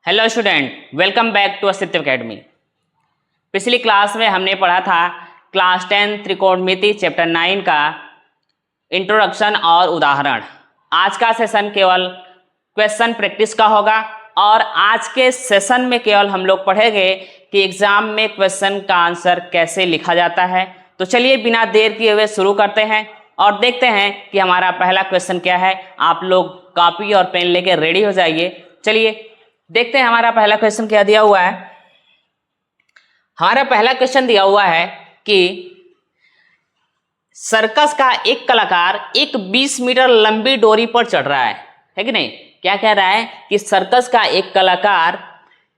Hello student, welcome back to Astitva academy. पिछली class में हमने पढ़ा था क्लास 10 त्रिकोणमिति चैप्टर 9 का इंट्रोडक्शन और उदाहरण। आज का सेशन केवल क्वेश्चन प्रैक्टिस का होगा और आज के सेशन में केवल हम लोग पढ़ेंगे कि एग्जाम में क्वेश्चन का आंसर कैसे लिखा जाता है। तो चलिए बिना देर किए हुए शुरू करते हैं और देखते हैं कि हमारा पहला क्वेश्चन क्या है। आप लोग कॉपी और पेन लेके रेडी हो जाइए। चलिए देखते हैं हमारा पहला क्वेश्चन क्या दिया हुआ है। हमारा पहला क्वेश्चन दिया हुआ है कि सर्कस का एक कलाकार एक 20 मीटर लंबी डोरी पर चढ़ रहा है कि नहीं। क्या कह रहा है कि सर्कस का एक कलाकार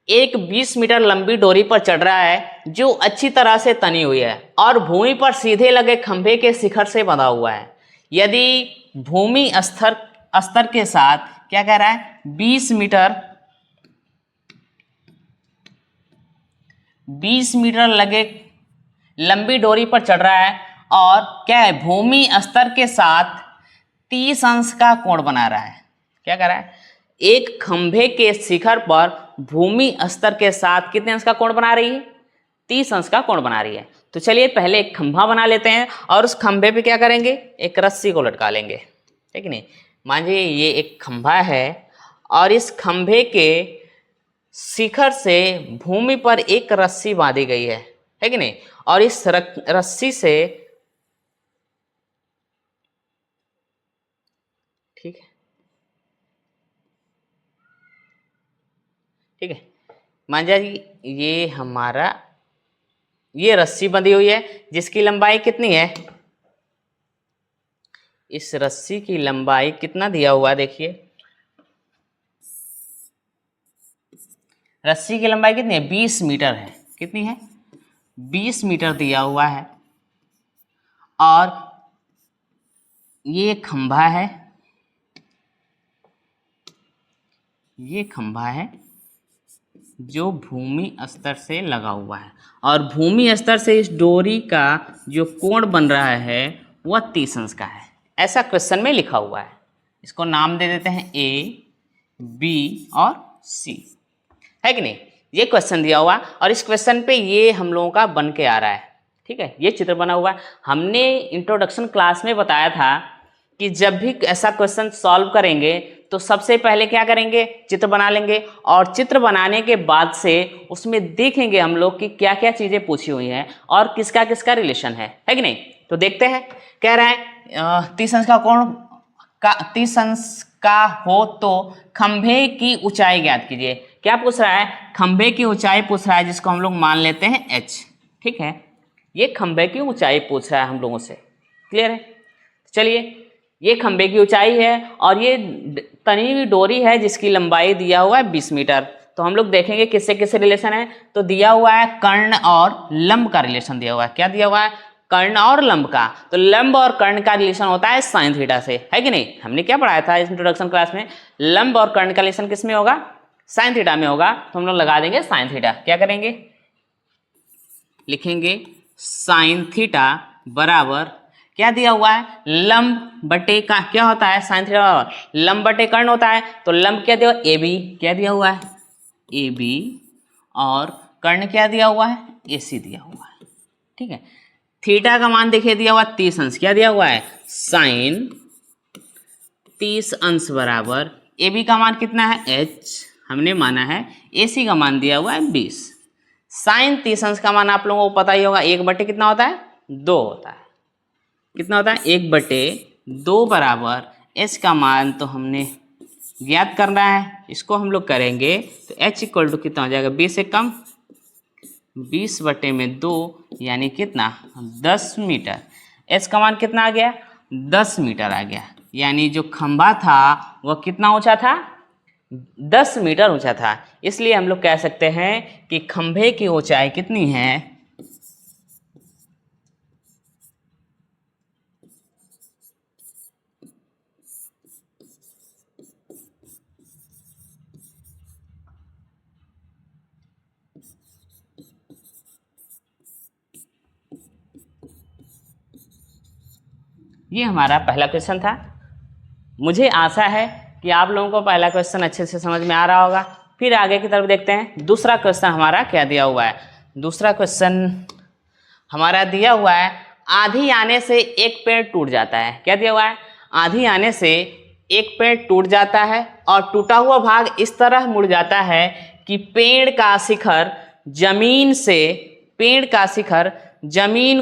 एक 20 मीटर लंबी डोरी पर चढ़ रहा है जो अच्छी तरह से तनी हुई है और भूमि पर सीधे लगे खंभे के शिखर से बंधा हुआ है। यदि भूमि स्तर के साथ क्या कह रहा है 20 मीटर लगे लंबी डोरी पर चढ़ रहा है और क्या है भूमि स्तर के साथ 30 अंश का कोण बना रहा है। क्या कर रहा है, एक खंभे के शिखर पर भूमि स्तर के साथ कितने अंश का कोण बना रही है, 30 अंश का कोण बना रही है। तो चलिए पहले एक खंभा बना लेते हैं और उस खंभे पे क्या करेंगे, एक रस्सी को लटका लेंगे, ठीक नहीं। मान लीजिए ये एक खंभा है और इस खंभे के शिखर से भूमि पर एक रस्सी बांधी गई है कि नहीं। और इस रस्सी से ठीक है मान लीजिए ये हमारा ये रस्सी बंधी हुई है जिसकी लंबाई कितनी है, इस रस्सी की लंबाई कितना दिया हुआ है, देखिए रस्सी की लंबाई कितनी है, 20 मीटर है। कितनी है, 20 मीटर दिया हुआ है और ये खंभा है, ये खंभा है जो भूमि स्तर से लगा हुआ है और भूमि स्तर से इस डोरी का जो कोण बन रहा है वह 30 अंश का है। ऐसा क्वेश्चन में लिखा हुआ है। इसको नाम दे देते हैं ए, बी और सी, है कि नहीं। ये क्वेश्चन दिया हुआ और इस क्वेश्चन पे ये हम लोगों का बन के आ रहा है, ठीक है। ये चित्र बना हुआ है। हमने इंट्रोडक्शन क्लास में बताया था कि जब भी ऐसा क्वेश्चन सॉल्व करेंगे तो सबसे पहले क्या करेंगे, चित्र बना लेंगे और चित्र बनाने के बाद से उसमें देखेंगे हम लोग कि क्या क्या चीज़ें पूछी हुई हैं और किसका किसका रिलेशन है कि नहीं। तो देखते हैं, कह रहा है 30 अंश का कोण का 30 अंश का हो तो खंभे की ऊंचाई ज्ञात कीजिए। क्या पूछ रहा है, खंभे की ऊंचाई पूछ रहा है जिसको हम लोग मान लेते हैं h, ठीक है। ये खंभे की ऊंचाई पूछ रहा है हम लोगों से, क्लियर है। चलिए ये खंभे की ऊंचाई है और ये तनी हुई डोरी है जिसकी लंबाई दिया हुआ है 20 मीटर। तो हम लोग देखेंगे किससे किससे रिलेशन है। तो दिया हुआ है कर्ण और लंब का रिलेशन दिया हुआ है। क्या दिया हुआ है, कर्ण और लंब का। तो लंब और कर्ण का रिलेशन होता है साइन थीटा से, है कि नहीं। हमने क्या पढ़ाया था इस इंट्रोडक्शन क्लास में, लंब और कर्ण का रिलेशन किस में होगा, साइन थीटा में होगा। तो हम लोग लगा देंगे साइन थीटा। क्या करेंगे, लिखेंगे साइन थीटा बराबर क्या दिया हुआ है, लंब बटे का क्या होता है, साइन थीटा बराबर लंब बटे कर्ण होता है। तो लंब क्या दिया हुआ, ए बी, क्या दिया हुआ है, ए बी, और कर्ण क्या दिया हुआ है, ए सी दिया हुआ है, ठीक है। थीटा का मान देखिए दिया हुआ 30 अंश, क्या दिया हुआ है, साइन 30 अंश बराबर ए बी का मान कितना है, h हमने माना है, ए सी का मान दिया हुआ है 20। साइन 30 अंश का मान आप लोगों को पता ही होगा, 1 बटे कितना होता है, 2 होता है। कितना होता है, 1 बटे 2 बराबर h का मान तो हमने ज्ञात करना है, इसको हम लोग करेंगे तो h इक्वल टू कितना हो जाएगा, 20 से कम, 20 बटे में 2 यानी कितना, 10 मीटर। h का मान कितना आ गया, 10 मीटर आ गया। यानी जो खंभा था वह कितना ऊंचा था, 10 मीटर ऊंचा था। इसलिए हम लोग कह सकते हैं कि खंभे की ऊंचाई कितनी है, ये हमारा पहला क्वेश्चन था। मुझे आशा है कि आप लोगों को पहला क्वेश्चन अच्छे से समझ में आ रहा होगा। फिर आगे की तरफ देखते हैं दूसरा क्वेश्चन हमारा क्या दिया हुआ है। दूसरा क्वेश्चन हमारा दिया हुआ है आंधी आने से एक पेड़ टूट जाता है। क्या दिया हुआ है? आंधी आने से एक पेड़ टूट जाता है और टूटा हुआ भाग इस तरह मुड़ जाता है कि पेड़ का शिखर जमीन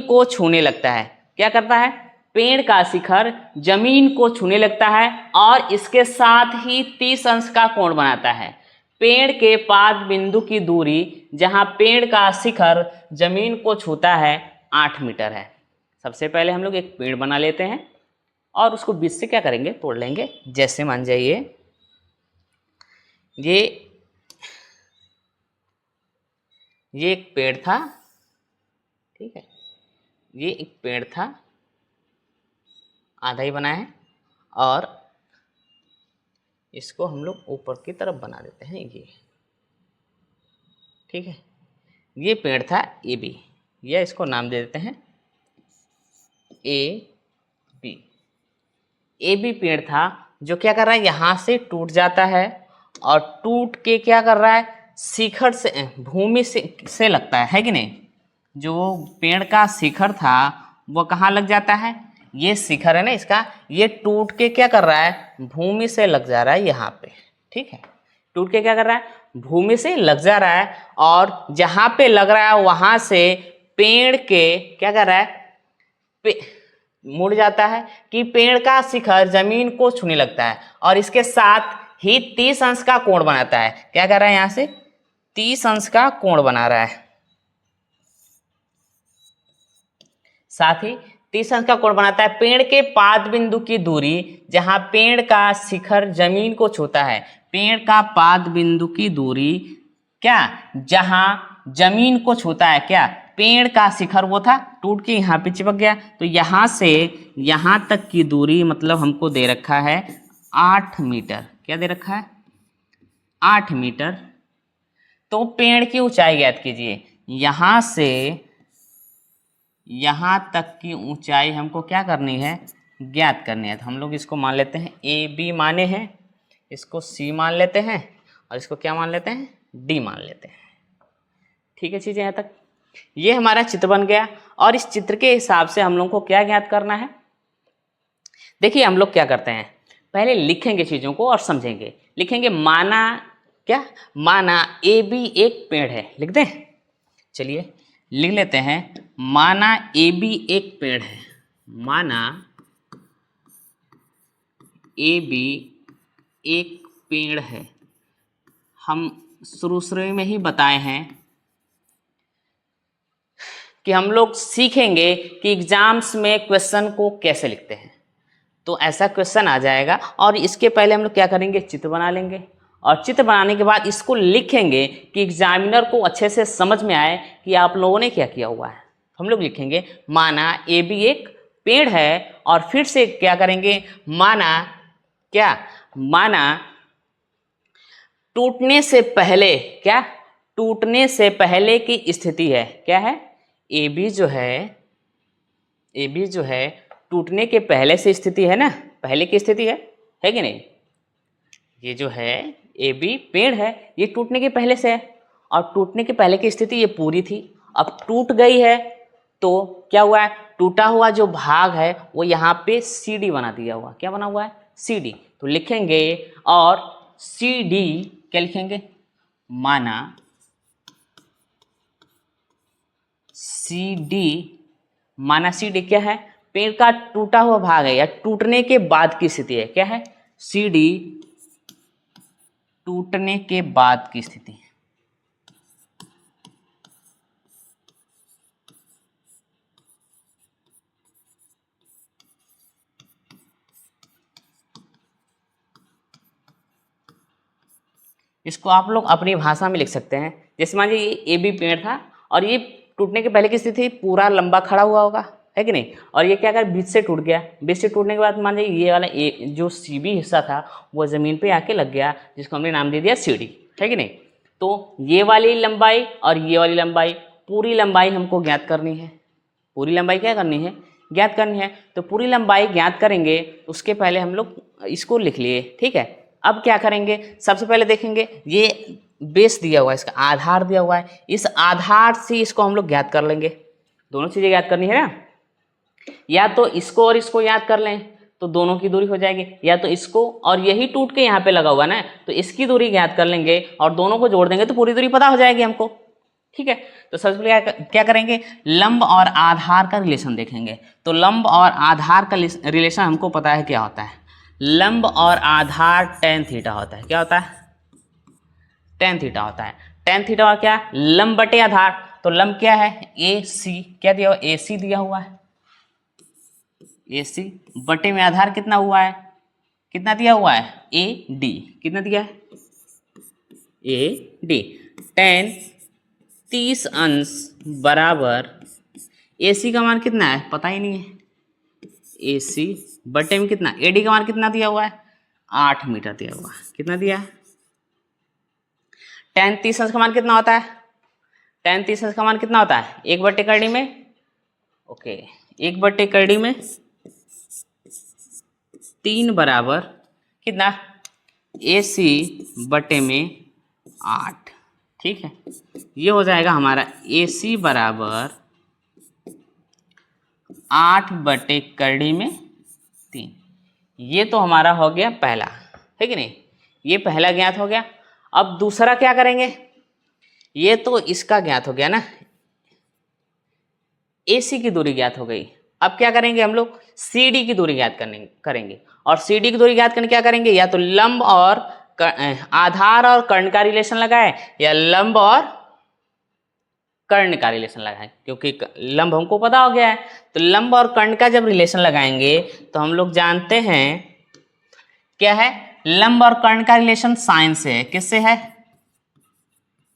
को छूने लगता है। क्या करता है? पेड़ का शिखर जमीन को छूने लगता है और इसके साथ ही 30 अंश का कोण बनाता है। पेड़ के पाद बिंदु की दूरी जहां पेड़ का शिखर जमीन को छूता है 8 मीटर है। सबसे पहले हम लोग एक पेड़ बना लेते हैं और उसको बीच से क्या करेंगे? तोड़ लेंगे। जैसे मान जाइए ये एक पेड़ था, ठीक है, ये एक पेड़ था, आधा ही बना है और इसको हम लोग ऊपर की तरफ बना देते हैं ये, ठीक है। ये पेड़ था ए बी, या इसको नाम दे देते हैं ए बी पेड़ था जो क्या कर रहा है? यहाँ से टूट जाता है और टूट के क्या कर रहा है? शिखर से भूमि से लगता है कि नहीं? जो पेड़ का शिखर था वो कहाँ लग जाता है? ये शिखर है ना इसका, ये टूट के क्या कर रहा है? भूमि से लग जा रहा है यहाँ पे, ठीक है। टूट के क्या कर रहा है? भूमि से लग जा रहा है और जहाँ पे लग रहा है वहाँ से पेड़ के क्या कर रहा है? मुड़ जाता है कि पेड़ का शिखर जमीन को छूने लगता है और इसके साथ ही 30 अंश का कोण बनाता है। क्या कर रहा है? यहाँ से 30 अंश का कोण बना रहा है, साथ ही 30 अंश का कोण बनाता है। पेड़ के पाद बिंदु की दूरी जहां पेड़ का शिखर जमीन को छूता है, पेड़ का पाद बिंदु की दूरी क्या? जहां जमीन को छूता है, क्या? पेड़ का शिखर वो था, टूट के यहाँ पे चिपक गया, तो यहाँ से यहाँ तक की दूरी मतलब हमको दे रखा है 8 मीटर। क्या दे रखा है? 8 मीटर। तो पेड़ की ऊंचाई ज्ञात कीजिए। यहाँ से यहाँ तक की ऊंचाई हमको क्या करनी है? ज्ञात करनी है। तो हम लोग इसको मान लेते हैं ए बी माने हैं, इसको सी मान लेते हैं और इसको क्या मान लेते हैं? डी मान लेते हैं। ठीक है चीज़ें यहाँ तक। ये हमारा चित्र बन गया और इस चित्र के हिसाब से हम लोग को क्या ज्ञात करना है? देखिए हम लोग क्या करते हैं, पहले लिखेंगे चीज़ों को और समझेंगे। लिखेंगे माना क्या? माना ए बी एक पेड़ है। लिख दें? चलिए लिख लेते हैं। माना ए बी एक पेड़ है। माना ए बी एक पेड़ है। हम शुरू में ही बताए हैं कि हम लोग सीखेंगे कि एग्जाम्स में क्वेश्चन को कैसे लिखते हैं। तो ऐसा क्वेश्चन आ जाएगा और इसके पहले हम लोग क्या करेंगे? चित्र बना लेंगे और चित्र बनाने के बाद इसको लिखेंगे कि एग्जामिनर को अच्छे से समझ में आए कि आप लोगों ने क्या किया हुआ है। हम लोग लिखेंगे माना ए बी एक पेड़ है और फिर से क्या करेंगे? माना क्या? माना टूटने से पहले, क्या? टूटने से पहले की स्थिति है। क्या है? ए बी जो है टूटने के पहले से स्थिति है ना, पहले की स्थिति है कि नहीं? ये जो है ए बी पेड़ है, ये टूटने के पहले से है और टूटने के पहले की स्थिति ये पूरी थी। अब टूट गई है तो क्या हुआ है? टूटा हुआ जो भाग है वो यहाँ पे सी डी बना दिया हुआ। क्या बना हुआ है? C D. तो लिखेंगे और सी डी क्या लिखेंगे? माना सी डी, माना सी डी क्या है? पेड़ का टूटा हुआ भाग है या टूटने के बाद की स्थिति है। क्या है? सी डी टूटने के बाद की स्थिति। इसको आप लोग अपनी भाषा में लिख सकते हैं। जैसे मान लीजिए ये ए बी पेड़ था और ये टूटने के पहले की स्थिति पूरा लंबा खड़ा हुआ होगा, है कि नहीं? और ये क्या कर बीच से टूट गया। बीच से टूटने के बाद मान लीजिए ये वाला ए जो सी बी हिस्सा था वो ज़मीन पे आके लग गया, जिसको हमने नाम दे दिया सी डी, है कि नहीं? तो ये वाली लंबाई और ये वाली लंबाई, पूरी लंबाई हमको ज्ञात करनी है। पूरी लंबाई क्या करनी है? ज्ञात करनी है। तो पूरी लंबाई ज्ञात करेंगे, उसके पहले हम लोग इसको लिख लिए, ठीक है। अब क्या करेंगे, सबसे पहले देखेंगे ये बेस दिया हुआ है, इसका आधार दिया हुआ है, इस आधार से इसको हम लोग ज्ञात कर लेंगे। दोनों चीजें ज्ञात करनी है ना, या तो इसको और इसको याद कर लें तो दोनों की दूरी हो जाएगी, या तो इसको और यही टूट के यहाँ पे लगा हुआ ना तो इसकी दूरी ज्ञात कर लेंगे और दोनों को जोड़ देंगे तो पूरी दूरी पता हो जाएगी हमको। ठीक है, तो सबसे पहले क्या करेंगे, लंब और आधार का रिलेशन देखेंगे। तो लंब और आधार का रिलेशन हमको पता है क्या होता है, लंब और आधार tan थीटा होता है। क्या होता है, tan थीटा होता है। tan थीटा और क्या, लंब बटे आधार। तो लंब क्या है, ए सी, क्या दिया हुआ, ए सी दिया हुआ है, ए सी बटे में आधार कितना हुआ है, कितना दिया हुआ है, ए डी, कितना दिया है, ए डी। tan 30 अंश बराबर ए सी का मान कितना है पता ही नहीं है, ए सी बटे में कितना, ए डी का मान कितना दिया हुआ है, 8 मीटर दिया हुआ है। कितना दिया है, tan 30 अंश का मान कितना होता है, tan 30 अंश का मान कितना होता है, 1/कड़ी में, ओके 1/कड़ी में 3 बराबर कितना, ए सी बटे में 8। ठीक है, ये हो जाएगा हमारा ए सी बराबर 8/कड़ी में 3। ये तो हमारा हो गया पहला, है कि नहीं, ये पहला ज्ञात हो गया। अब दूसरा क्या करेंगे, ये तो इसका ज्ञात हो गया ना, AC की दूरी ज्ञात हो गई। अब क्या करेंगे हम लोग, CD की दूरी ज्ञात करेंगे। और CD की दूरी ज्ञात करने क्या करेंगे, या तो लंब और आधार और कर्ण का रिलेशन लगाए, या लंब और कर्ण का रिलेशन लगाएं, क्योंकि लंब हमको पता हो गया है। तो लंब और कर्ण का जब रिलेशन लगाएंगे तो हम लोग जानते हैं क्या है, लंब और कर्ण का रिलेशन साइन से है। किससे है,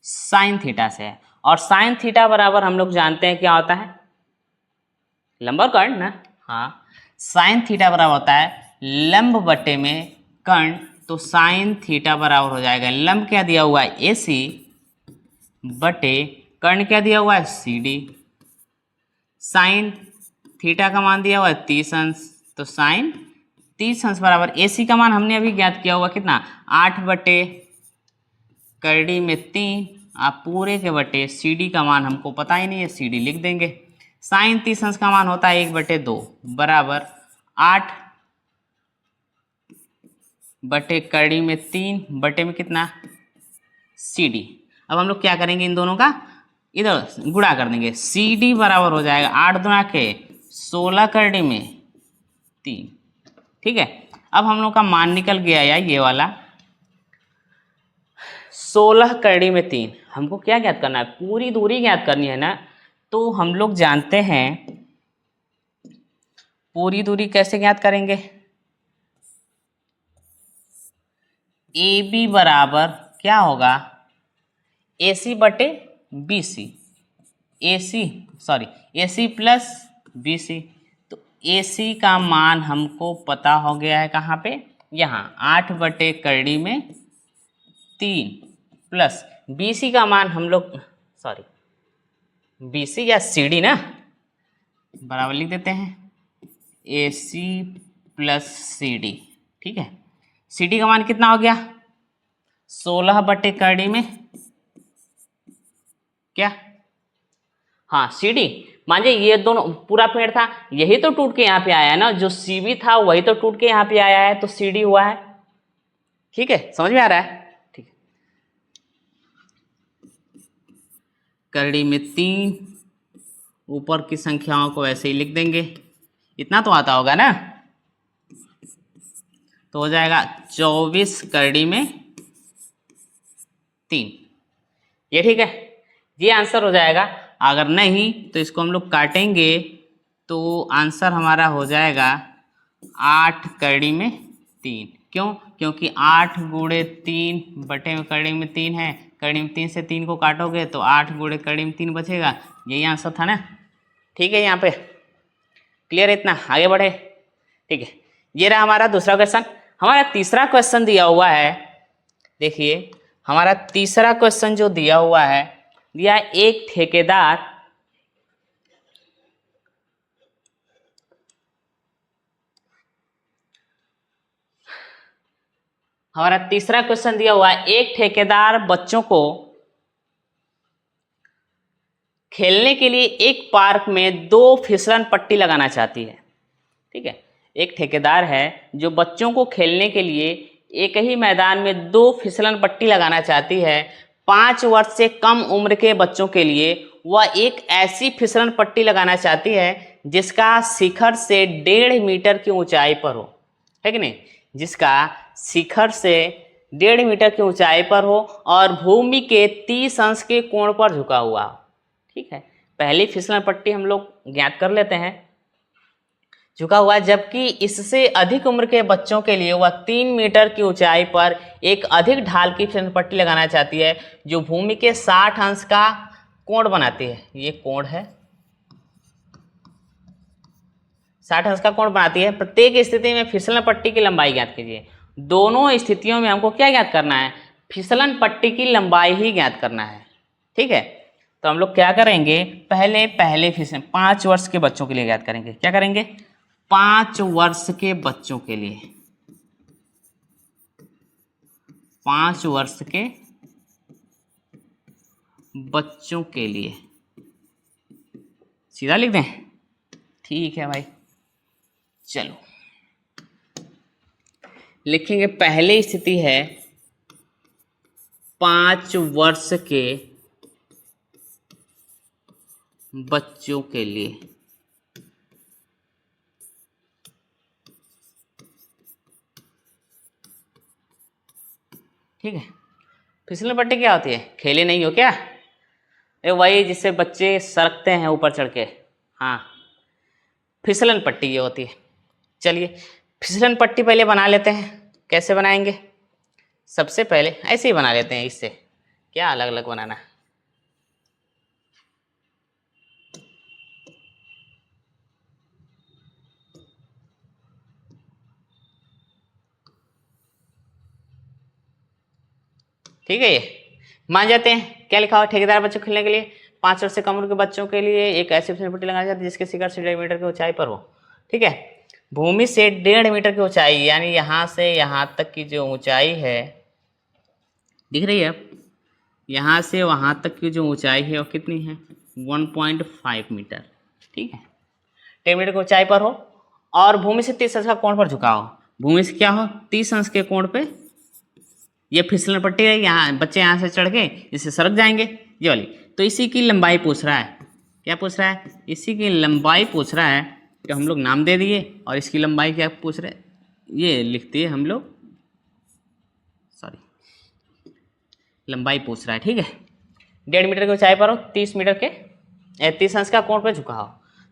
साइन थीटा से है। और साइन थीटा बराबर हम लोग जानते हैं क्या होता है, लंब और कर्ण ना, हाँ, साइन थीटा बराबर होता है लंब बटे में कर्ण। तो साइन थीटा बराबर हो जाएगा, लंब क्या दिया हुआ है ए सी बटे कर्ण क्या दिया हुआ है सी डी। साइन थीटा का मान दिया हुआ है 30 अंश, तो साइन 30 अंश बराबर ए सी का मान हमने अभी ज्ञात किया हुआ कितना, 8/कड़ी में 3, आप पूरे के बटे सी डी का मान हमको पता ही नहीं है, सी डी लिख देंगे। साइन 30 अंश का मान होता है 1/2 बराबर 8/कड़ी में 3 बटे में कितना सी डी। अब हम लोग क्या करेंगे, इन दोनों का इधर गुणा कर देंगे, सी डी बराबर हो जाएगा 8 दूना के 16/कड़ी में 3। ठीक है, अब हम लोग का मान निकल गया यार ये वाला 16/कड़ी में 3। हमको क्या ज्ञात करना है, पूरी दूरी ज्ञात करनी है ना। तो हम लोग जानते हैं पूरी दूरी कैसे ज्ञात करेंगे, ए बी बराबर क्या होगा, ए सी बटे बी सी, ए सी प्लस बी सी। तो ए सी का मान हमको पता हो गया है कहाँ पे, यहाँ 8/कड़ी में 3 प्लस बी सी का मान हम लोग बी सी या सी डी ना बराबर लिख देते हैं, ए सी प्लस सी डी। ठीक है, सी डी का मान कितना हो गया, 16/कड़ी में क्या, हाँ सी डी। मान लीजिए ये दोनों पूरा पेड़ था, यही तो टूट के यहाँ पे आया है ना, जो सी बी था वही तो टूट के यहाँ पे आया है, तो सी डी हुआ है। ठीक है, समझ में आ रहा है, ठीक है। कड़ी में 3, ऊपर की संख्याओं को ऐसे ही लिख देंगे, इतना तो आता होगा ना, तो हो जाएगा 24/कड़ी में 3। ये ठीक है, ये आंसर हो जाएगा। अगर नहीं तो इसको हम लोग काटेंगे तो आंसर हमारा हो जाएगा 8/कड़ी में 3। क्यों, क्योंकि 8/3 में 3 है, कड़ी में 3 से 3 को काटोगे तो 8/कड़ी में 3 बचेगा। यही आंसर था ना, ठीक है। यहाँ पे क्लियर है, इतना आगे बढ़े, ठीक है। ये रहा हमारा दूसरा क्वेश्चन। हमारा तीसरा क्वेश्चन दिया हुआ है, देखिए हमारा तीसरा क्वेश्चन जो दिया हुआ है, दिया है एक ठेकेदार हमारा तीसरा क्वेश्चन दिया हुआ है, एक ठेकेदार बच्चों को खेलने के लिए एक पार्क में 2 फिसलन पट्टी लगाना चाहती है। ठीक है, एक ठेकेदार है जो बच्चों को खेलने के लिए एक ही मैदान में 2 फिसलन पट्टी लगाना चाहती है। 5 वर्ष से कम उम्र के बच्चों के लिए वह एक ऐसी फिसलन पट्टी लगाना चाहती है जिसका शिखर से 1.5 मीटर की ऊंचाई पर हो, है कि नहीं, जिसका शिखर से 1.5 मीटर की ऊंचाई पर हो और भूमि के 30 अंश के कोण पर झुका हुआ हो। ठीक है, पहली फिसलन पट्टी हम लोग ज्ञात कर लेते हैं, झुका हुआ, जबकि इससे अधिक उम्र के बच्चों के लिए वह 3 मीटर की ऊंचाई पर एक अधिक ढाल की फिसलन पट्टी लगाना चाहती है जो भूमि के 60 अंश का कोण बनाती है। ये कोण है, 60 अंश का कोण बनाती है। प्रत्येक स्थिति में फिसलन पट्टी की लंबाई ज्ञात कीजिए। दोनों स्थितियों में हमको क्या ज्ञात करना है, फिसलन पट्टी की लंबाई ही ज्ञात करना है। ठीक है, तो हम लोग क्या करेंगे, पहले फिसलन 5 वर्ष के बच्चों के लिए ज्ञात करेंगे। क्या करेंगे, 5 वर्ष के बच्चों के लिए, 5 वर्ष के बच्चों के लिए सीधा लिख दें। ठीक है भाई, चलो लिखेंगे। पहली स्थिति है 5 वर्ष के बच्चों के लिए, ठीक है। फिसलन पट्टी क्या होती है, खेले नहीं हो क्या, ये वही जिससे बच्चे सरकते हैं ऊपर चढ़ के, हाँ, फिसलन पट्टी ये होती है। चलिए फिसलन पट्टी पहले बना लेते हैं। कैसे बनाएंगे, सबसे पहले ऐसे ही बना लेते हैं, इससे क्या अलग अलग बनाना है। ठीक है, ये मान जाते हैं। क्या लिखा हुआ, ठेकेदार बच्चों को खेलने के लिए 5 वर्ष से कम उम्र के बच्चों के लिए एक ऐसी फिसलन पट्टी लगाई जाती है जिसके शिखर से 1.5 मीटर की ऊंचाई पर हो। ठीक है, भूमि से 1.5 मीटर की ऊंचाई, यानी यहाँ से यहाँ तक की जो ऊंचाई है, दिख रही है, यहाँ से वहाँ तक की जो ऊंचाई है वो कितनी है, 1.5 मीटर। ठीक है, 1.5 मीटर की ऊंचाई पर हो और भूमि से 30 अंश का कोण पर झुका हो। भूमि से क्या हो, 30 अंश के कोण पे ये फिसलन पट्टी है, यहाँ बच्चे यहाँ से चढ़ के इससे सरक जाएंगे, ये वाली। तो इसी की लंबाई पूछ रहा है। क्या पूछ रहा है, इसी की लंबाई पूछ रहा है। तो हम लोग नाम दे दिए और इसकी लंबाई क्या पूछ रहे, ये लिख दिए हम लोग, सॉरी, लंबाई पूछ रहा है। ठीक है, 1.5 मीटर की ऊंचाई पर हो, 30 मीटर के 30 अंश का कोण पे झुका हो।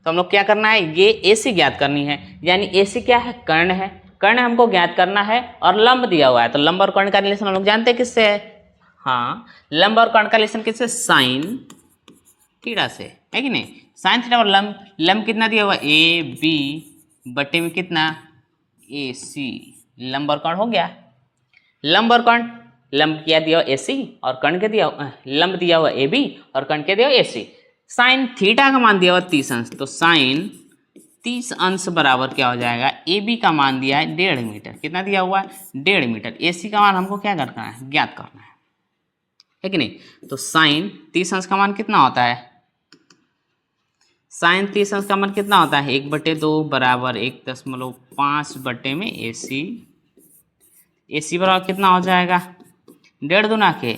तो हम लोग क्या करना है, ये एसी ज्ञात करनी है, यानी एसी क्या है, कर्ण है। कर्ण हमको ज्ञात करना है और लंब दिया हुआ है, तो लंब और कर्ण का रिलेशन हम लोग जानते हैं किससे है, हाँ, लंब और कर्ण का रिलेशन किससे, साइन थीटा से, है कि नहीं। साइन थीटा और लंब कितना दिया हुआ, ए बी बटे में कितना, ए सी, लंब और कर्ण हो गया। लंब और कर्ण, लंब क्या दिया हुआ ए सी और कर्ण के दिया, लंब दिया हुआ ए बी और कर्ण के दिया हुआ ए सी। साइन थीटा का मान दिया हुआ 30 अंश, तो साइन 30 अंश बराबर क्या हो जाएगा, ए बी का मान दिया है 1.5 मीटर, कितना दिया हुआ है, 1.5 मीटर। ए सी का मान हमको क्या करना है, ज्ञात करना है कि नहीं। तो साइन 30 अंश का मान कितना होता है, साइन 30 अंश का मान कितना होता है, 1/2 बराबर 1.5 बटे में ए सी बराबर कितना हो जाएगा, 1.5 दूना के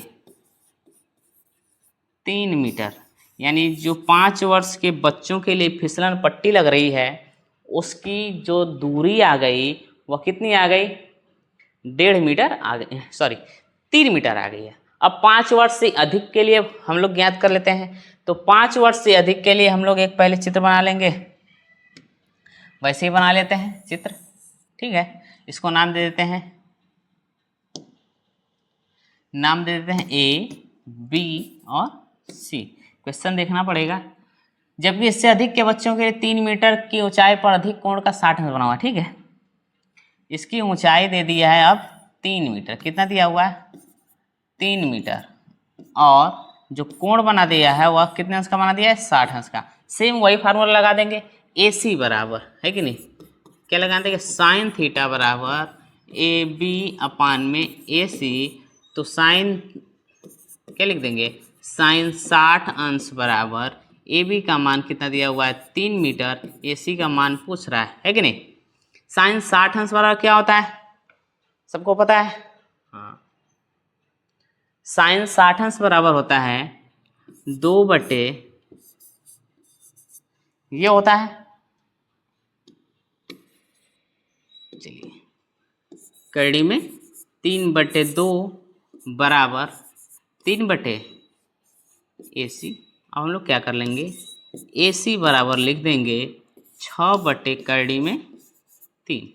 3 मीटर। यानी जो 5 वर्ष के बच्चों के लिए फिसलन पट्टी लग रही है उसकी जो दूरी आ गई वह कितनी आ गई, 1.5 मीटर आ गई, सॉरी 3 मीटर आ गई है। अब 5 वर्ष से अधिक के लिए हम लोग ज्ञात कर लेते हैं। तो 5 वर्ष से अधिक के लिए हम लोग एक पहले चित्र बना लेंगे, वैसे ही बना लेते हैं चित्र। ठीक है, इसको नाम दे देते हैं, नाम दे देते हैं ए बी और सी। क्वेश्चन देखना पड़ेगा। जबकि इससे अधिक के बच्चों के लिए 3 मीटर की ऊंचाई पर अधिक कोण का 60 अंश बना हुआ। ठीक है, इसकी ऊंचाई दे दिया है अब 3 मीटर, कितना दिया हुआ है, 3 मीटर, और जो कोण बना दिया है वह कितने अंश का बना दिया है, 60 अंश का। सेम वही फार्मूला लगा देंगे, ए सी बराबर, है कि नहीं, क्या लगा देंगे, साइन थीटा बराबर ए बी अपान में ए सी, तो साइन क्या लिख देंगे, साइन 60 अंश बराबर ए बी का मान कितना दिया हुआ है 3 मीटर, ए सी का मान पूछ रहा है कि नहीं। साइन 60 अंश बराबर क्या होता है, सबको पता है। हाँ, साइन 60 अंश बराबर होता है 2 बटे, ये होता है, चलिए करड़ी में 3/2 बराबर 3 ए सी। अब हम लोग क्या कर लेंगे, ए सी बराबर लिख देंगे 6/करड़ी में 3,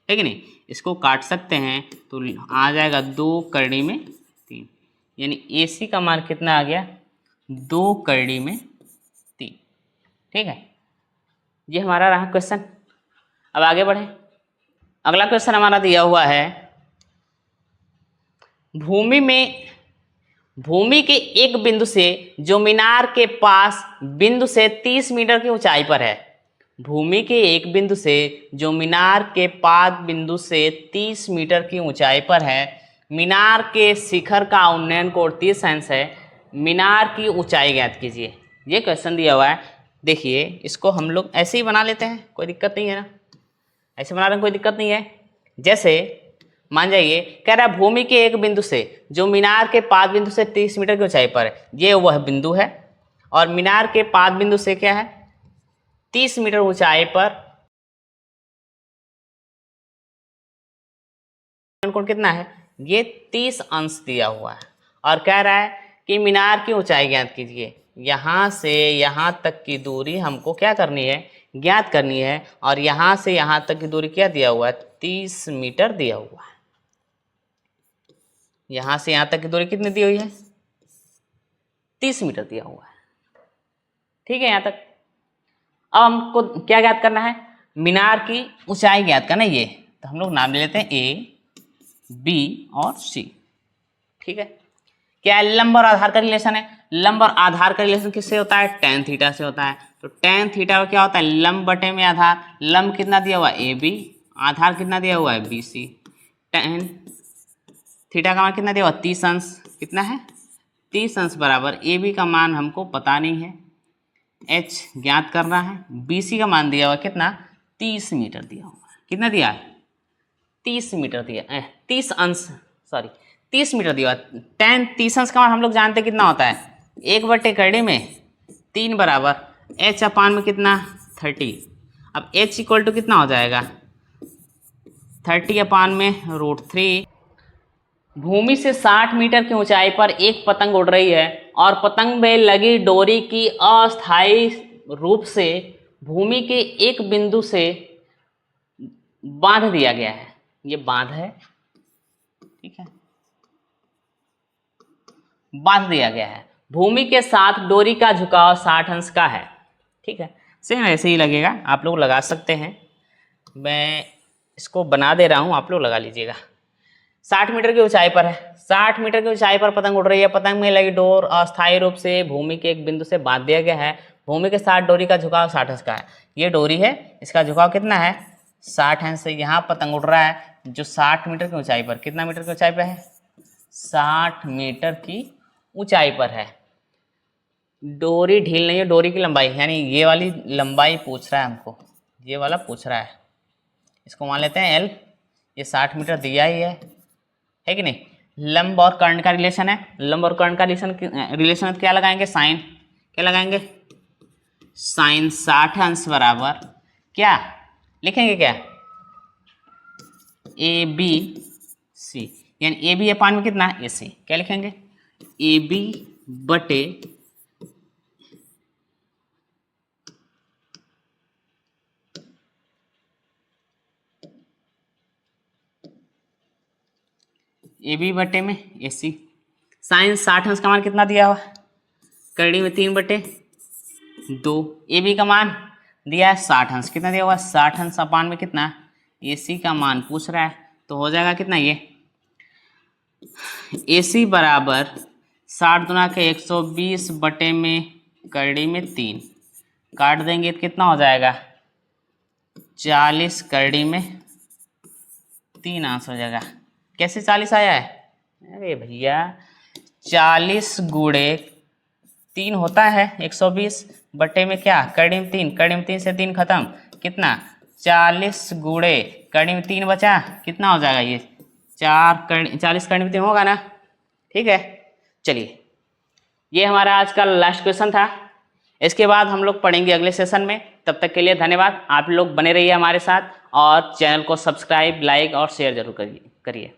है कि नहीं। इसको काट सकते हैं तो आ जाएगा 2/करड़ी में 3, यानी ए सी का मान कितना आ गया 2/करड़ी में 3। ठीक है, ये हमारा रहा क्वेश्चन। अब आगे बढ़े, अगला क्वेश्चन हमारा दिया हुआ है, भूमि के एक बिंदु से जो मीनार के पास बिंदु से 30 मीटर की ऊंचाई पर है। भूमि के एक बिंदु से जो मीनार के पास बिंदु से 30 मीटर की ऊंचाई पर है, मीनार के शिखर का उन्नयन कोण 30 अंश है, मीनार की ऊंचाई ज्ञात कीजिए। ये क्वेश्चन दिया हुआ है। देखिए इसको हम लोग ऐसे ही बना लेते हैं, कोई दिक्कत नहीं है ना, ऐसे बना रहे हैं कोई दिक्कत नहीं है। जैसे मान जाइए कह रहा है भूमि के एक बिंदु से जो मीनार के पाद बिंदु से 30 मीटर की ऊंचाई पर है, ये वह बिंदु है, और मीनार के पाद बिंदु से क्या है 30 मीटर ऊंचाई पर कोण कितना है, ये 30 अंश दिया हुआ है, और कह रहा है कि मीनार की ऊंचाई ज्ञात कीजिए। यहाँ से यहाँ तक की दूरी हमको क्या करनी है, ज्ञात करनी है, और यहाँ से यहाँ तक की दूरी क्या दिया हुआ है 30 मीटर दिया हुआ है। यहाँ से यहाँ तक की दूरी कितनी दी हुई है 30 मीटर दिया हुआ है। ठीक है यहाँ तक। अब हमको क्या ज्ञात करना है, मीनार की ऊंचाई ज्ञात करना है। ये तो हम लोग नाम ले लेते हैं ए बी और सी। ठीक है, क्या है, लंब और आधार का रिलेशन है। लंब और आधार का रिलेशन किससे होता है, टेन थीटा से होता है। तो टेन थीटा का क्या होता है, लंब बटे में आधार। लंब कितना दिया हुआ है ए बी, आधार कितना दिया हुआ है बी सी। टेन थीटा का मान कितना दिया हुआ 30 अंश, कितना है 30 अंश बराबर ए बी का मान हमको पता नहीं है, एच ज्ञात करना है। बी सी का मान दिया हुआ कितना 30 मीटर दिया हुआ है। कितना दिया है 30 मीटर दिया, 30 अंश, सॉरी 30 मीटर दिया हुआ। टेन 30 अंश का मान हम लोग जानते कितना होता है 1/करड़ी में 3 बराबर एच अपान में कितना 30। अब एच इक्वल टू कितना हो जाएगा 30 अपान में √3। भूमि से 60 मीटर की ऊंचाई पर एक पतंग उड़ रही है, और पतंग में लगी डोरी की अस्थायी रूप से भूमि के एक बिंदु से बांध दिया गया है। ये बांध है, ठीक है, बांध दिया गया है। भूमि के साथ डोरी का झुकाव 60 अंश का है। ठीक है, सेम ऐसे ही लगेगा, आप लोग लगा सकते हैं। मैं इसको बना दे रहा हूँ, आप लोग लगा लीजिएगा। 60 मीटर की ऊंचाई पर है, 60 मीटर की ऊंचाई पर पतंग उड़ रही है। पतंग में लगी डोर अस्थायी रूप से भूमि के एक बिंदु से बांध दिया गया है। भूमि के साथ डोरी का झुकाव 60 अंश का है। ये डोरी है, इसका झुकाव कितना है 60 अंश से। यहाँ पतंग उड़ रहा है जो 60 मीटर की ऊंचाई पर, कितना मीटर की ऊंचाई पर है 60 मीटर की ऊंचाई पर है। डोरी ढील नहीं है, डोरी की लंबाई, यानी ये वाली लंबाई पूछ रहा है हमको, ये वाला पूछ रहा है। इसको मान लेते हैं एल, ये 60 मीटर दिया ही है कि नहीं। लंब और कर्ण का रिलेशन है, लंब और कर्ण का रिलेशन क्या लगाएंगे साइन, क्या लगाएंगे साइन 60 अंश बराबर क्या लिखेंगे, क्या ए बी सी, यानी ए बी अपान में कितना ए सी, क्या लिखेंगे ए बी बटे ए बी बटे में ए सी। साइन 60 अंश का मान कितना दिया हुआ करड़ी में 3/2। ए बी का मान दिया है 60 अंश, कितना दिया हुआ 60 अंश अपान में कितना ए सी का मान पूछ रहा है, तो हो जाएगा कितना ये ए सी बराबर 60 दूना के 120 बटे में करड़ी में 3, काट देंगे तो कितना हो जाएगा 40 करड़ी में 3 आंसर हो जाएगा। कैसे 40 आया है? अरे भैया 40 गुणे 3 होता है 120 बटे में क्या कड़ी में 3 से 3 खत्म, कितना 40 गुणे कड़ी में 3 बचा, कितना हो जाएगा ये 40 कड़ी में 3 होगा ना। ठीक है, चलिए ये हमारा आज का लास्ट क्वेश्चन था। इसके बाद हम लोग पढ़ेंगे अगले सेशन में। तब तक के लिए धन्यवाद। आप लोग बने रहिए हमारे साथ और चैनल को सब्सक्राइब, लाइक और शेयर जरूर करिए।